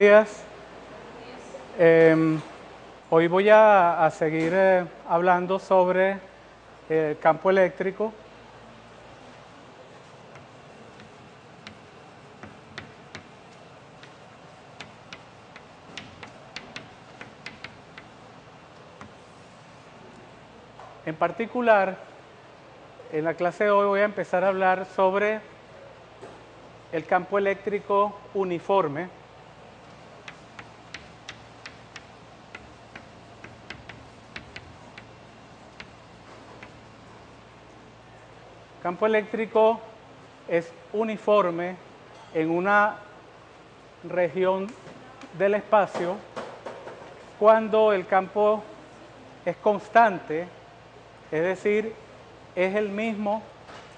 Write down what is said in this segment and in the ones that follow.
Días. Hoy voy a seguir hablando sobre el campo eléctrico. En particular, en la clase de hoy voy a empezar a hablar sobre el campo eléctrico uniforme. Campo eléctrico es uniforme en una región del espacio cuando el campo es constante, es decir, es el mismo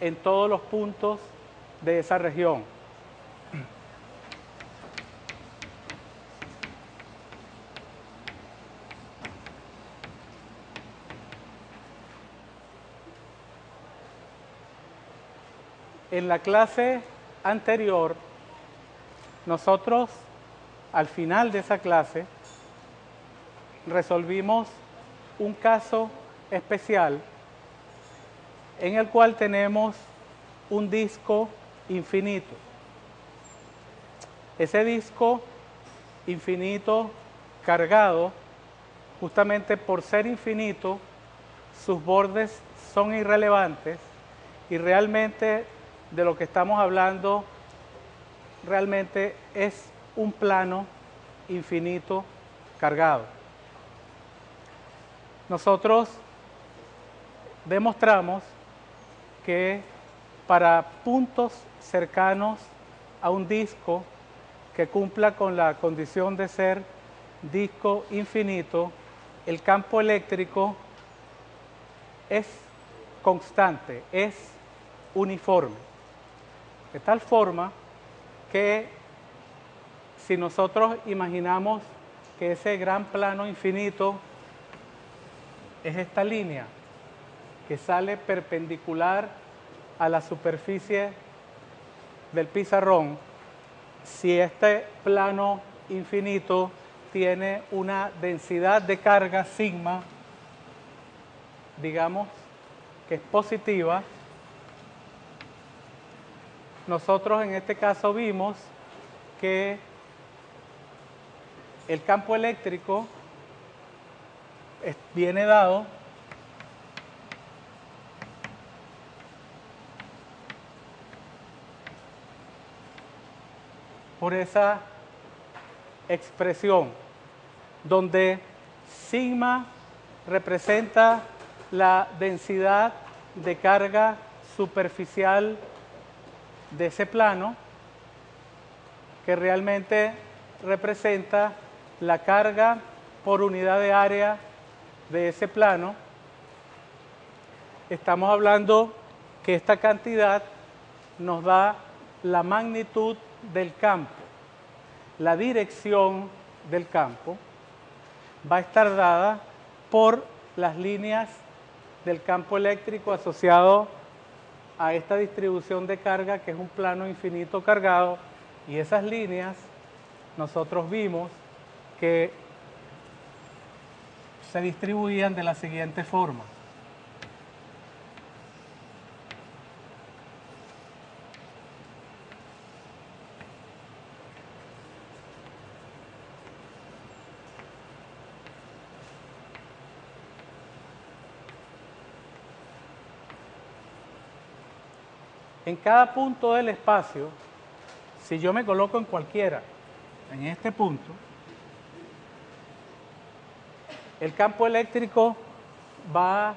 en todos los puntos de esa región. En la clase anterior, nosotros, al final de esa clase, resolvimos un caso especial en el cual tenemos un disco infinito. Ese disco infinito cargado, justamente por ser infinito, sus bordes son irrelevantes y realmente de lo que estamos hablando realmente es un plano infinito cargado. Nosotros demostramos que para puntos cercanos a un disco que cumpla con la condición de ser disco infinito, el campo eléctrico es constante, es uniforme. De tal forma que si nosotros imaginamos que ese gran plano infinito es esta línea que sale perpendicular a la superficie del pizarrón, si este plano infinito tiene una densidad de carga sigma, digamos que es positiva, nosotros en este caso vimos que el campo eléctrico viene dado por esa expresión donde sigma representa la densidad de carga superficial de ese plano, que realmente representa la carga por unidad de área de ese plano. Estamos hablando que esta cantidad nos da la magnitud del campo. La dirección del campo va a estar dada por las líneas del campo eléctrico asociado a esta distribución de carga, que es un plano infinito cargado, y esas líneas nosotros vimos que se distribuían de la siguiente forma. En cada punto del espacio, si yo me coloco en cualquiera, en este punto, el campo eléctrico va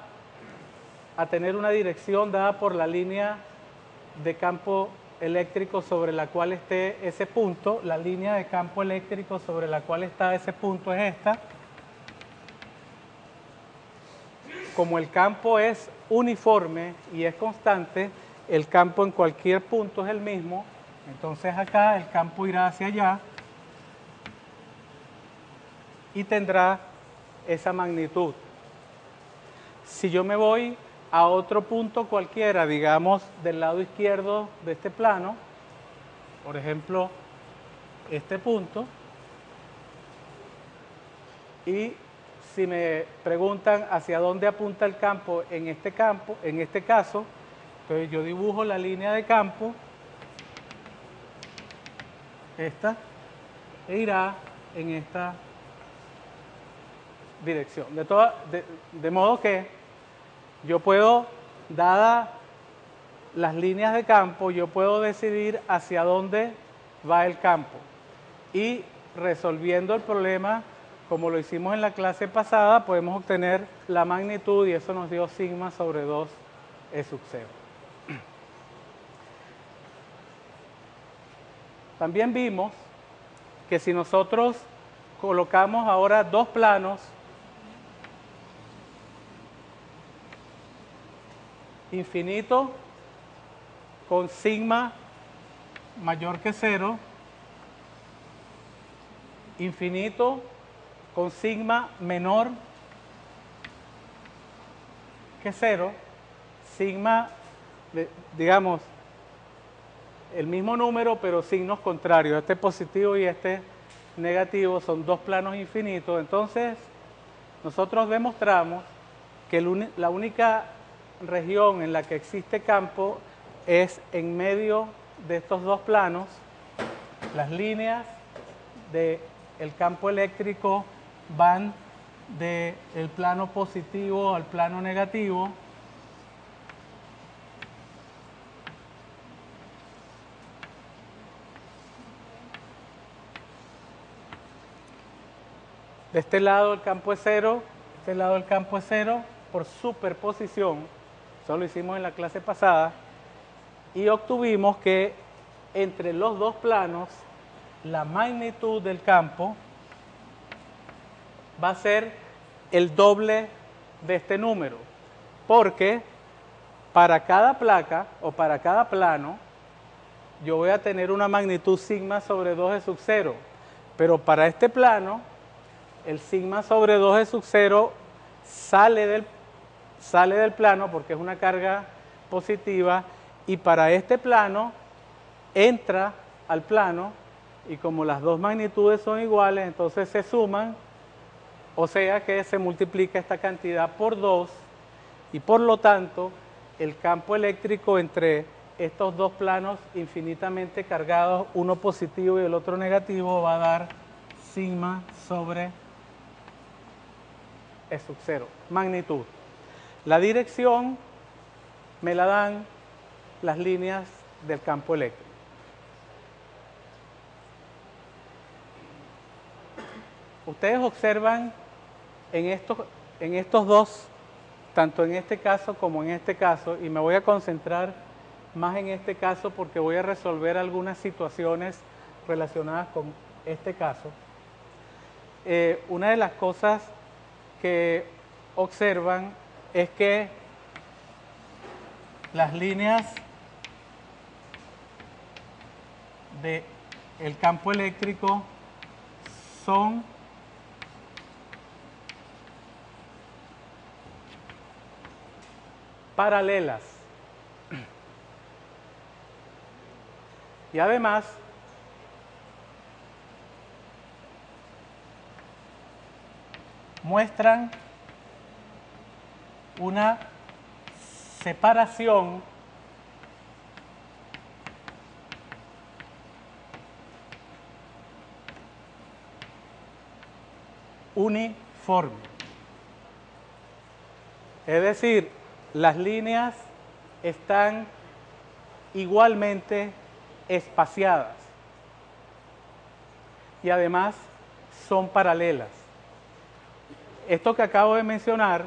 a tener una dirección dada por la línea de campo eléctrico sobre la cual esté ese punto. La línea de campo eléctrico sobre la cual está ese punto es esta. Como el campo es uniforme y es constante, el campo en cualquier punto es el mismo, entonces acá el campo irá hacia allá y tendrá esa magnitud. Si yo me voy a otro punto cualquiera, digamos del lado izquierdo de este plano, por ejemplo, este punto, Y si me preguntan hacia dónde apunta el campo, en este caso, entonces yo dibujo la línea de campo, esta, e irá en esta dirección. De modo que yo puedo, dadas las líneas de campo, yo puedo decidir hacia dónde va el campo. Y resolviendo el problema, como lo hicimos en la clase pasada, podemos obtener la magnitud y eso nos dio sigma sobre 2 E sub 0. También vimos que si nosotros colocamos ahora dos planos infinito con sigma mayor que 0, infinito con sigma menor que 0, sigma, digamos, el mismo número pero signos contrarios, este positivo y este negativo, son dos planos infinitos. Entonces nosotros demostramos que la única región en la que existe campo es en medio de estos dos planos. Las líneas del campo eléctrico van del plano positivo al plano negativo. De este lado el campo es 0, de este lado el campo es 0 por superposición. Eso lo hicimos en la clase pasada. Y obtuvimos que entre los dos planos la magnitud del campo va a ser el doble de este número, porque para cada placa o para cada plano yo voy a tener una magnitud sigma sobre 2 E sub 0, pero para este plano el sigma sobre 2 E sub 0 sale del plano porque es una carga positiva, y para este plano entra al plano, y como las dos magnitudes son iguales, entonces se suman, o sea que se multiplica esta cantidad por 2, y por lo tanto el campo eléctrico entre estos dos planos infinitamente cargados, uno positivo y el otro negativo, va a dar sigma sobre E sub 0, magnitud. La dirección me la dan las líneas del campo eléctrico. Ustedes observan en estos dos, tanto en este caso como en este caso, y me voy a concentrar más en este caso porque voy a resolver algunas situaciones relacionadas con este caso. Una de las cosas que observan es que las líneas del campo eléctrico son paralelas. Y además muestran una separación uniforme. Es decir, las líneas están igualmente espaciadas y además son paralelas. Esto que acabo de mencionar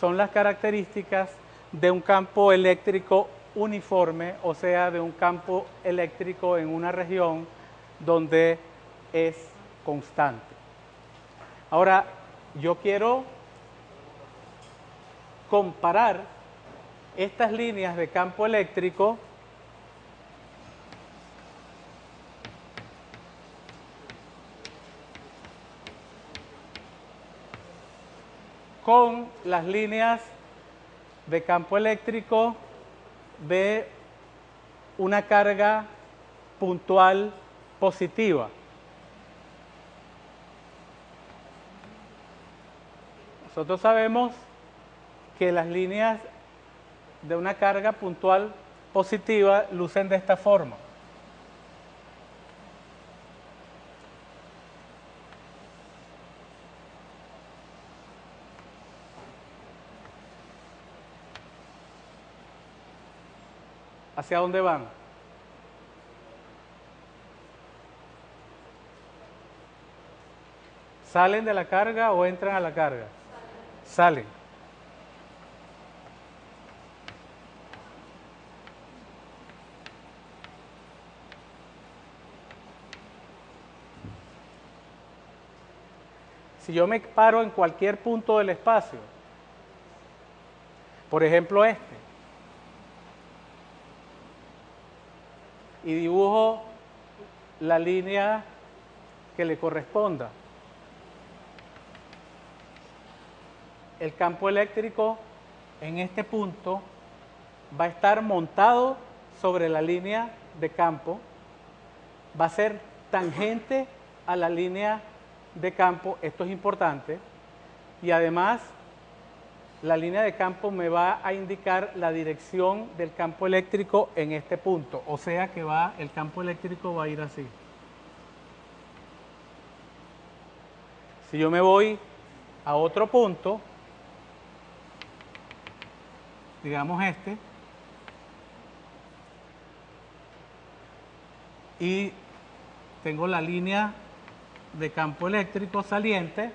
son las características de un campo eléctrico uniforme, o sea, de un campo eléctrico en una región donde es constante. Ahora, yo quiero comparar estas líneas de campo eléctrico con las líneas de campo eléctrico de una carga puntual positiva. Nosotros sabemos que las líneas de una carga puntual positiva lucen de esta forma. ¿Hacia dónde van? ¿Salen de la carga o entran a la carga? Salen. Si yo me paro en cualquier punto del espacio, por ejemplo este, y dibujo la línea que le corresponda, el campo eléctrico en este punto va a estar montado sobre la línea de campo, va a ser tangente a la línea de campo, esto es importante, y además la línea de campo me va a indicar la dirección del campo eléctrico en este punto, o sea que el campo eléctrico va a ir así. Si yo me voy a otro punto, digamos este, y tengo la línea de campo eléctrico saliente,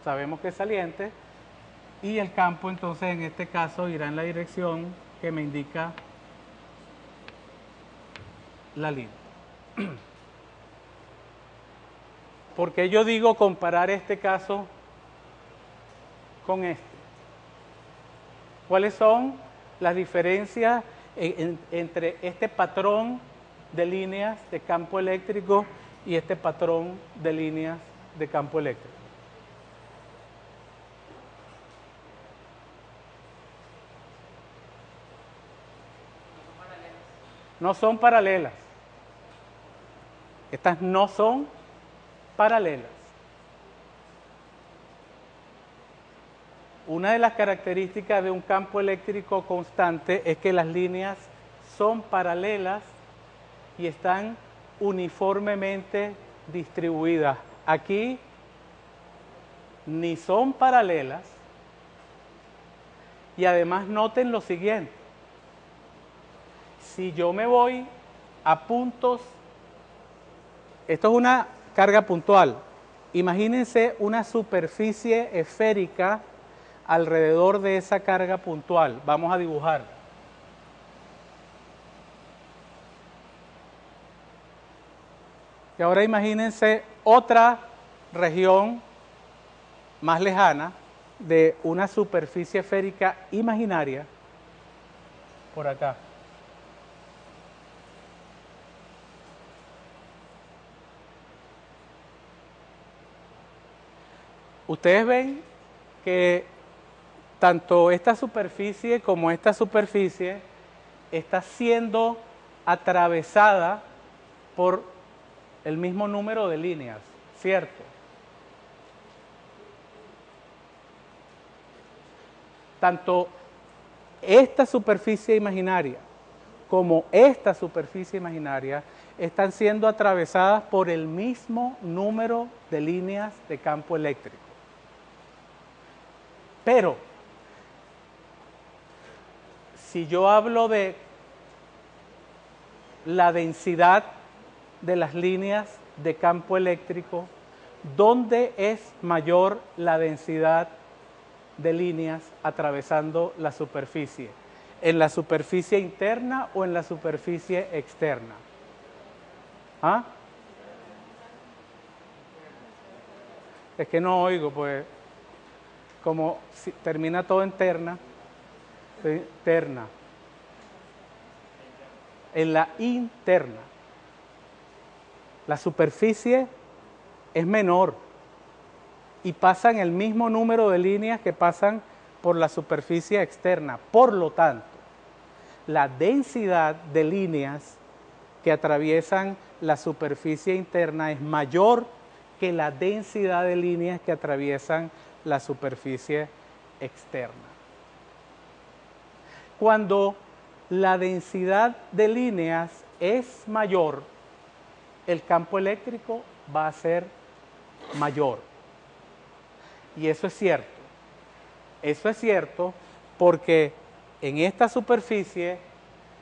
sabemos que es saliente, y el campo entonces en este caso irá en la dirección que me indica la línea. ¿Por qué yo digo comparar este caso con este? ¿Cuáles son las diferencias entre este patrón de líneas de campo eléctrico y este patrón de líneas de campo eléctrico? No son paralelas. Estas no son paralelas. Una de las características de un campo eléctrico constante es que las líneas son paralelas y están uniformemente distribuidas. Aquí ni son paralelas y además noten lo siguiente. Si yo me voy a puntos, esto es una carga puntual, imagínense una superficie esférica alrededor de esa carga puntual. Vamos a dibujar. Y ahora imagínense otra región más lejana de una superficie esférica imaginaria por acá. Ustedes ven que tanto esta superficie como esta superficie está siendo atravesada por el mismo número de líneas, ¿cierto? Tanto esta superficie imaginaria como esta superficie imaginaria están siendo atravesadas por el mismo número de líneas de campo eléctrico. Pero, si yo hablo de la densidad de las líneas de campo eléctrico, ¿dónde es mayor la densidad de líneas atravesando la superficie? ¿En la superficie interna o en la superficie externa? ¿Ah? Es que no oigo, pues, como si termina todo en terna, terna. En la interna. La superficie es menor y pasan el mismo número de líneas que pasan por la superficie externa. Por lo tanto, la densidad de líneas que atraviesan la superficie interna es mayor que la densidad de líneas que atraviesan la superficie externa. Cuando la densidad de líneas es mayor, el campo eléctrico va a ser mayor. Y eso es cierto. Eso es cierto porque en esta superficie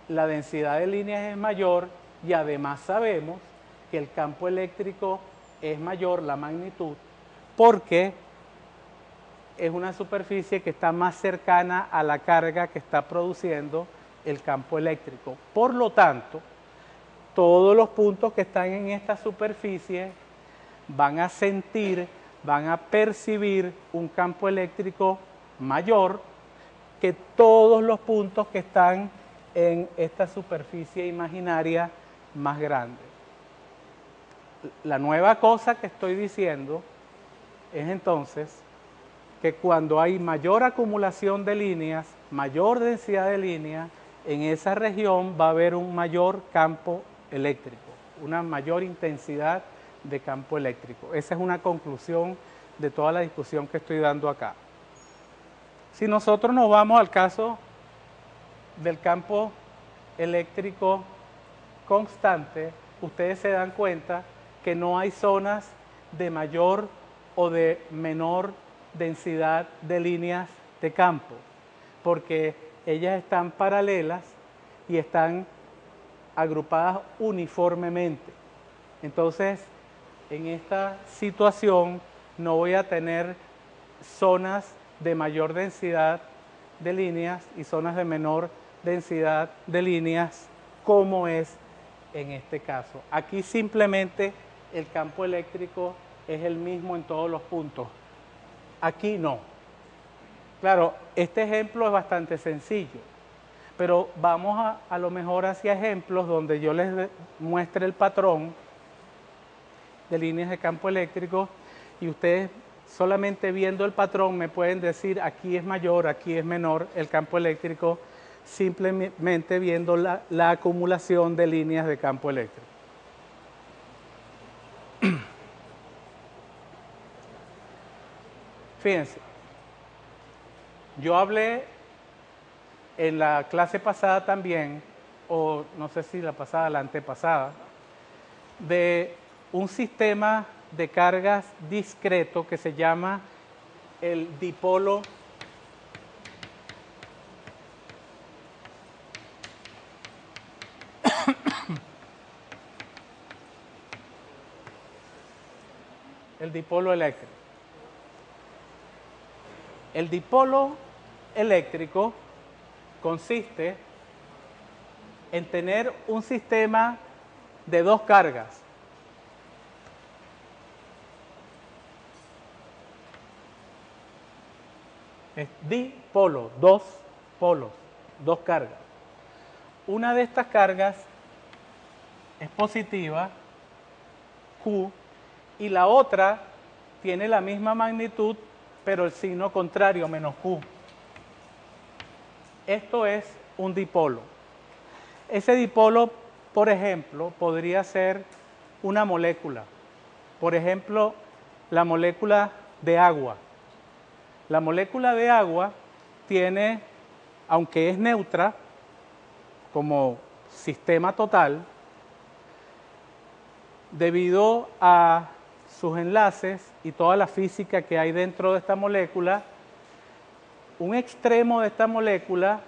la densidad de líneas es mayor y además sabemos que el campo eléctrico es mayor, la magnitud, porque es una superficie que está más cercana a la carga que está produciendo el campo eléctrico. Por lo tanto, todos los puntos que están en esta superficie van a sentir, van a percibir un campo eléctrico mayor que todos los puntos que están en esta superficie imaginaria más grande. La nueva cosa que estoy diciendo es entonces que cuando hay mayor acumulación de líneas, mayor densidad de líneas, en esa región va a haber un mayor campo eléctrico, una mayor intensidad de campo eléctrico. Esa es una conclusión de toda la discusión que estoy dando acá. Si nosotros nos vamos al caso del campo eléctrico constante, ustedes se dan cuenta que no hay zonas de mayor o de menor densidad de líneas de campo, porque ellas están paralelas y están agrupadas uniformemente. Entonces, en esta situación no voy a tener zonas de mayor densidad de líneas y zonas de menor densidad de líneas como es en este caso. Aquí simplemente el campo eléctrico es el mismo en todos los puntos. Aquí no. Claro, este ejemplo es bastante sencillo, pero vamos a lo mejor hacia ejemplos donde yo les muestre el patrón de líneas de campo eléctrico y ustedes solamente viendo el patrón me pueden decir aquí es mayor, aquí es menor el campo eléctrico, simplemente viendo la acumulación de líneas de campo eléctrico. Fíjense, yo hablé en la clase pasada también, o no sé si la pasada, la antepasada, de un sistema de cargas discreto que se llama el dipolo eléctrico. El dipolo eléctrico consiste en tener un sistema de dos cargas. Es dipolo, dos polos, dos cargas. Una de estas cargas es positiva, Q, y la otra tiene la misma magnitud, pero el signo contrario, menos Q. Esto es un dipolo. Ese dipolo, por ejemplo, podría ser una molécula. Por ejemplo, la molécula de agua. La molécula de agua tiene, aunque es neutra, como sistema total, debido a sus enlaces y toda la física que hay dentro de esta molécula, un extremo de esta molécula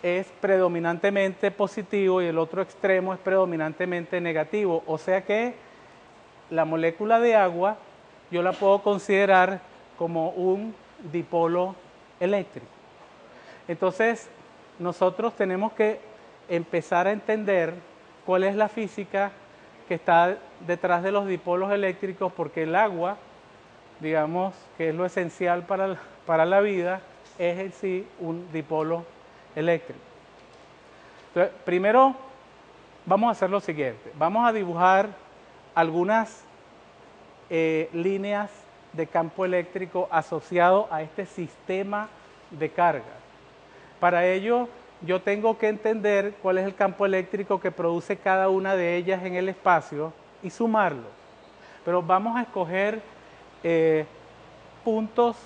es predominantemente positivo y el otro extremo es predominantemente negativo. O sea que la molécula de agua yo la puedo considerar como un dipolo eléctrico. Entonces, nosotros tenemos que empezar a entender cuál es la física que está detrás de los dipolos eléctricos, porque el agua, digamos, que es lo esencial para la vida, es en sí un dipolo eléctrico. Entonces, primero vamos a hacer lo siguiente. Vamos a dibujar algunas líneas de campo eléctrico asociado a este sistema de carga. Para ello, yo tengo que entender cuál es el campo eléctrico que produce cada una de ellas en el espacio y sumarlo. pero vamos a escoger puntos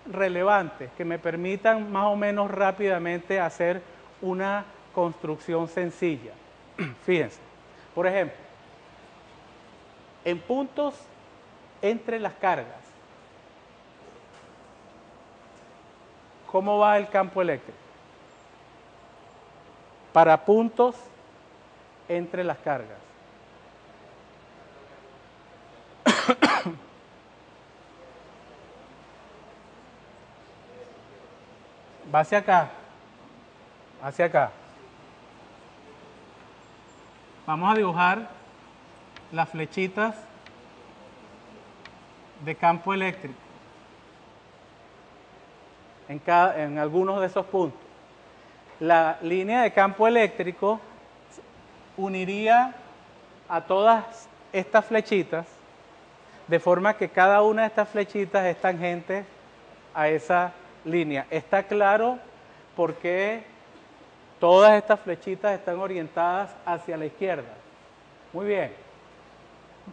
relevantes que me permitan más o menos rápidamente hacer una construcción sencilla. Fíjense, por ejemplo, en puntos entre las cargas, ¿cómo va el campo eléctrico? Para puntos entre las cargas. Va hacia acá, hacia acá. Vamos a dibujar las flechitas de campo eléctrico en algunos de esos puntos. La línea de campo eléctrico uniría a todas estas flechitas de forma que cada una de estas flechitas es tangente a esa línea. ¿Está claro por qué todas estas flechitas están orientadas hacia la izquierda? Muy bien.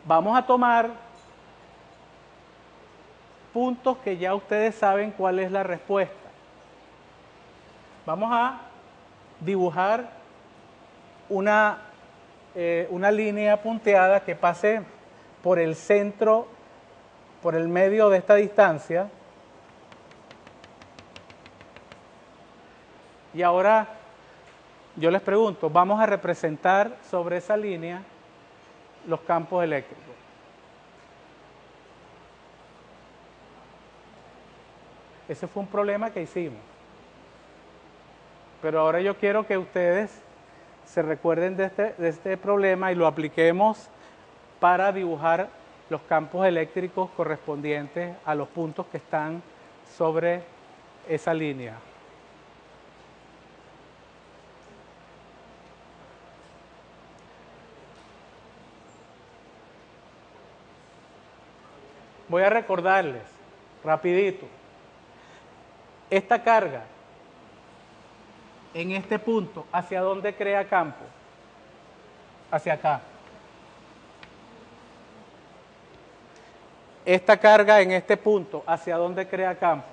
Vamos a tomar puntos que ya ustedes saben cuál es la respuesta. Vamos a dibujar una línea punteada que pase por el centro, por el medio de esta distancia. Y ahora yo les pregunto, vamos a representar sobre esa línea los campos eléctricos. Ese fue un problema que hicimos. Pero ahora yo quiero que ustedes se recuerden de este problema y lo apliquemos para dibujar los campos eléctricos correspondientes a los puntos que están sobre esa línea. Voy a recordarles rapidito. Esta carga en este punto, ¿hacia dónde crea campo? Hacia acá. Esta carga en este punto, ¿hacia dónde crea campo?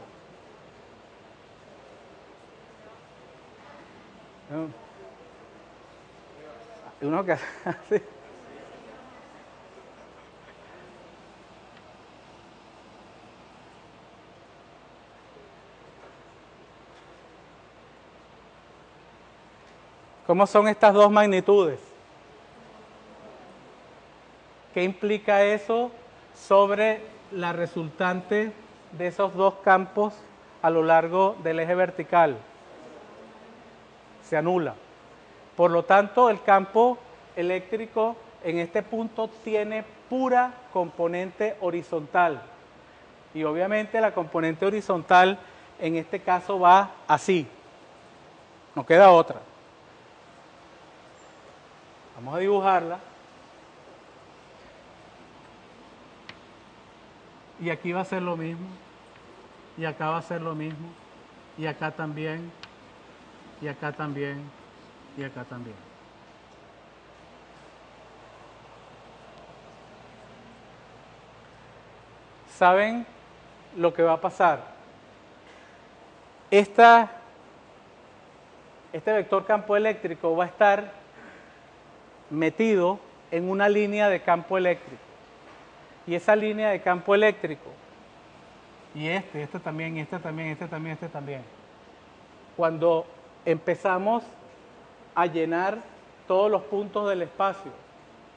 Uno que hace. ¿Cómo son estas dos magnitudes? ¿Qué implica eso sobre la resultante de esos dos campos a lo largo del eje vertical? Se anula. Por lo tanto, el campo eléctrico en este punto tiene pura componente horizontal. Y obviamente la componente horizontal en este caso va así. No queda otra. Vamos a dibujarla. Y aquí va a ser lo mismo. Y acá va a ser lo mismo. Y acá también. Y acá también. Y acá también. ¿Saben lo que va a pasar? Este vector campo eléctrico va a estar metido en una línea de campo eléctrico. Y esa línea de campo eléctrico, y este también, este también, este también, este también. Cuando empezamos a llenar todos los puntos del espacio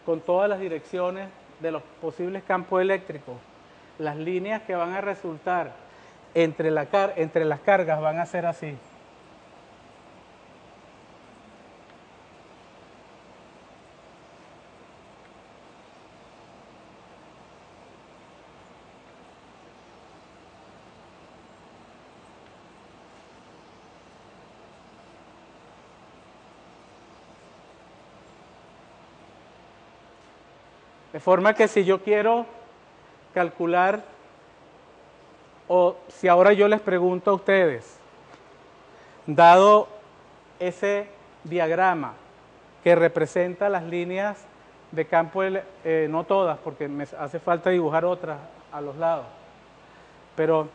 con todas las direcciones de los posibles campos eléctricos, las líneas que van a resultar entre las cargas van a ser así. De forma que si yo quiero calcular, o si ahora yo les pregunto a ustedes, dado ese diagrama que representa las líneas de campo, no todas, porque me hace falta dibujar otras a los lados. Pero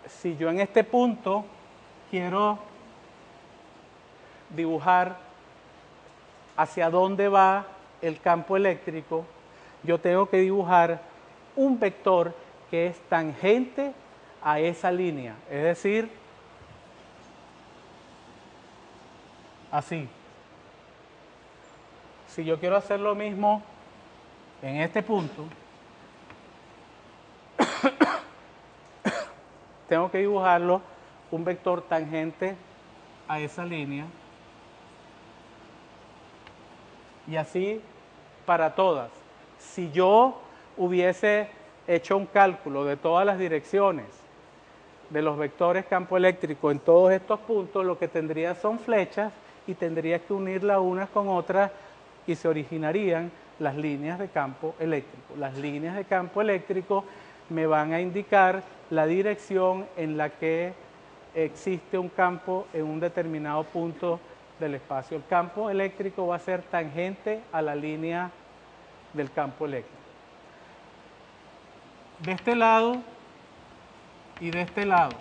si yo en este punto quiero dibujar hacia dónde va el campo eléctrico, yo tengo que dibujar un vector que es tangente a esa línea, es decir, así. Si yo quiero hacer lo mismo en este punto, tengo que dibujarlo un vector tangente a esa línea y así para todas. Si yo hubiese hecho un cálculo de todas las direcciones de los vectores campo eléctrico en todos estos puntos, lo que tendría son flechas y tendría que unirlas unas con otras y se originarían las líneas de campo eléctrico. Las líneas de campo eléctrico me van a indicar la dirección en la que existe un campo en un determinado punto del espacio. El campo eléctrico va a ser tangente a la línea del campo eléctrico. De este lado y de este lado.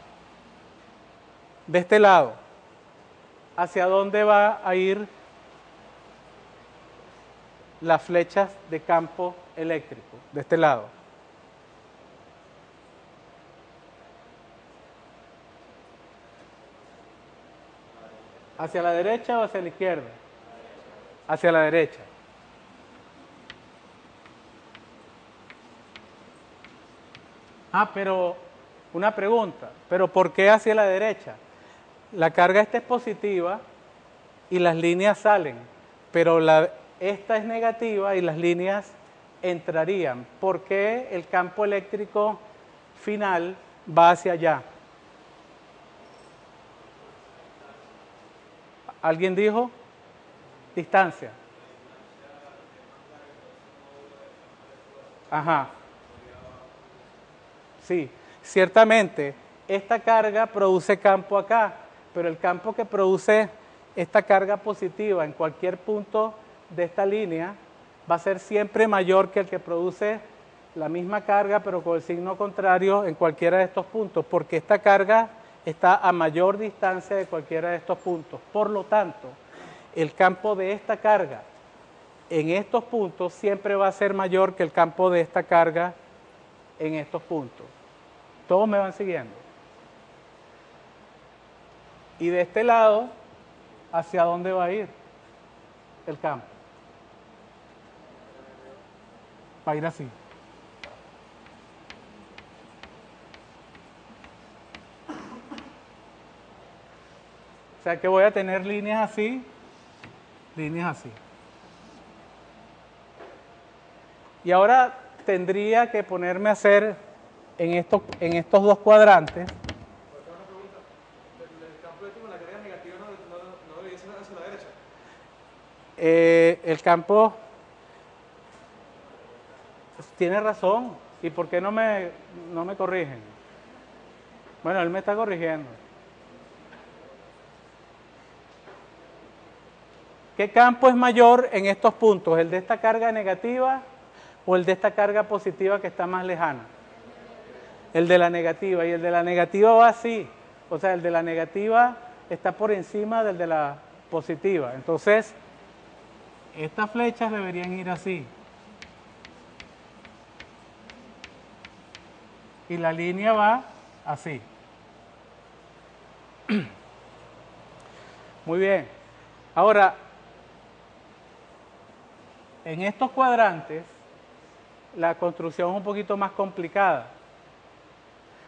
De este lado, ¿hacia dónde va a ir las flechas de campo eléctrico? De este lado. ¿Hacia la derecha o hacia la izquierda? Hacia la derecha. Pero una pregunta, ¿pero por qué hacia la derecha? La carga esta es positiva y las líneas salen, pero esta es negativa y las líneas entrarían. ¿Por qué el campo eléctrico final va hacia allá? ¿Alguien dijo? Distancia. Ajá. Sí, ciertamente, esta carga produce campo acá, pero el campo que produce esta carga positiva en cualquier punto de esta línea va a ser siempre mayor que el que produce la misma carga, pero con el signo contrario en cualquiera de estos puntos, porque esta carga está a mayor distancia de cualquiera de estos puntos. Por lo tanto, el campo de esta carga en estos puntos siempre va a ser mayor que el campo de esta carga en estos puntos. Todos me van siguiendo. Y de este lado, ¿hacia dónde va a ir el campo? Va a ir así. O sea que voy a tener líneas así, líneas así. Y ahora tendría que ponerme a hacer en estos dos cuadrantes. Una pregunta. ¿El campo eléctrico en la carga negativa no debería ser hacia la derecha? El campo tiene razón. ¿Y por qué no me corrigen? Bueno, él me está corrigiendo. ¿Qué campo es mayor en estos puntos? ¿El de esta carga negativa o el de esta carga positiva que está más lejana? El de la negativa. Y el de la negativa va así. O sea, el de la negativa está por encima del de la positiva. Entonces, estas flechas deberían ir así. Y la línea va así. Muy bien. Ahora, en estos cuadrantes, la construcción es un poquito más complicada.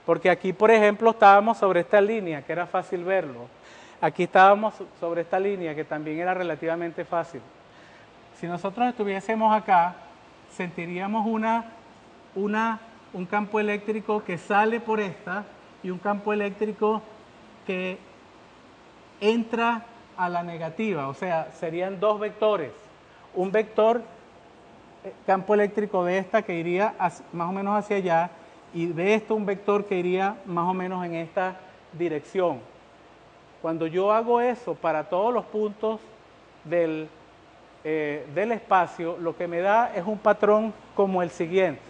Porque aquí, por ejemplo, estábamos sobre esta línea, que era fácil verlo. Aquí estábamos sobre esta línea, que también era relativamente fácil. Si nosotros estuviésemos acá, sentiríamos un campo eléctrico que sale por esta y un campo eléctrico que entra a la negativa. O sea, serían dos vectores. Un vector, campo eléctrico de esta que iría más o menos hacia allá, y de esto un vector que iría más o menos en esta dirección. Cuando yo hago eso para todos los puntos del del espacio, lo que me da es un patrón como el siguiente.